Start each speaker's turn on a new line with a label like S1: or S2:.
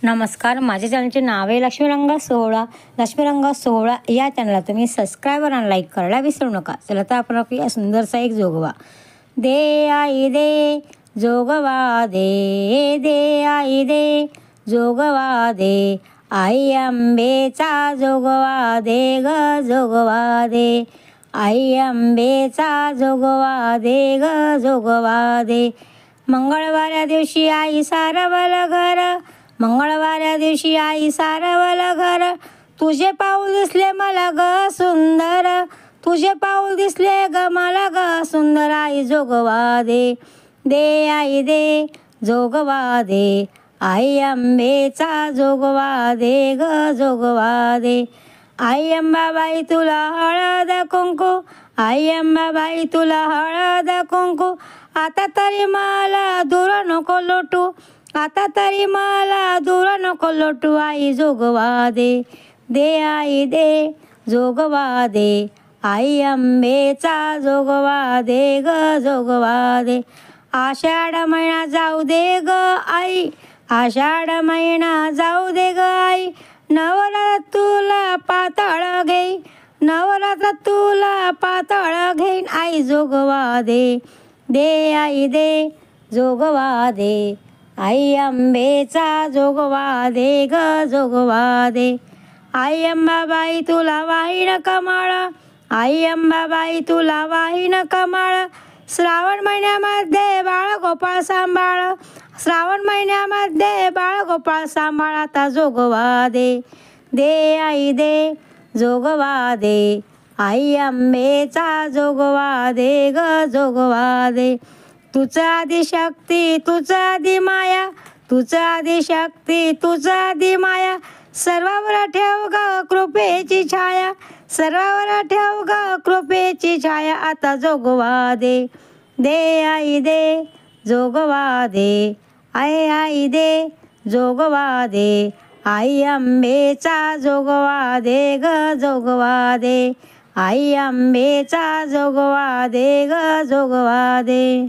S1: नमस्कार, माझ्या चॅनलचे नाव आहे लक्ष्मीरंगा सोहळा. लक्ष्मीरंगा सोहळा या चॅनलला तुम्ही सबस्क्राईबर आणि लाईक करायला विसरू नका. चला तर आपण ऐकूया सुंदरसा एक जोगवा. दे आई दे जोगवा दे, दे आई दे जोगवा दे, आई अंबेचा जोगवा दे ग जोगवा दे, आई अंबेचा जोगवा दे ग जोगवा दे. मंगळवाऱ्या दिवशी आई सारवलं घर, मंगळवाऱ्या दिवशी आई सारवलं घर, तुझे पाऊल दिसले मला ग सुंदर, तुझे पाऊल दिसले ग मला ग सुंदर. आई जोगवा दे, दे आई दे जोगवा दे, आई अंबेचा जोगवा दे ग जोगवा दे. आई अंबाबाई तुला हळद कुंकू, आई अंबाबाई तुला हळद कुंकू, आता तरी मला दूर नको लोटू, आता तरी मला दूर नको लोटू. आई जोगवा दे, दे आई दे जोगवा दे, आई अंबेचा जोगवा दे ग जोगवा दे. आषाढ महिना जाऊ दे ग आई, आषाढ महिना जाऊ दे ग आई, नवरात्र तुला पातळ घेईन, नवरात्र तुला पातळ घेईन. आई जोगवा दे, दे आई दे जोगवा दे, आई अंबेचा जोगवा दे ग जोगवा दे. आई अंबाबाई तुला वाहीन कमळ, आई अंबाबाई तुला वाहीन कमळ, श्रावण महिन्यामध्ये बाळगोपाळ सांभाळ, श्रावण महिन्यामध्ये बाळगोपाळ सांभाळ. आता जोगवा दे, दे आई दे जोगवा दे, आई अंबेचा जोगवा दे ग जोगवा दे. तुझं आदिशक्ती तुझं आदि माया, तुझं आदिशक्ती तुझं आदि माया, सर्वावर ठेव ग कृपेची छाया, सर्वावर ठेव ग कृपेची छाया. आता जोगवा दे, दे आई दे जोगवा दे, आई दे जोगवा दे, आई अंबेचा जोगवा दे ग जोगवा दे, आई अंबेचा जोगवा दे ग जोगवा दे.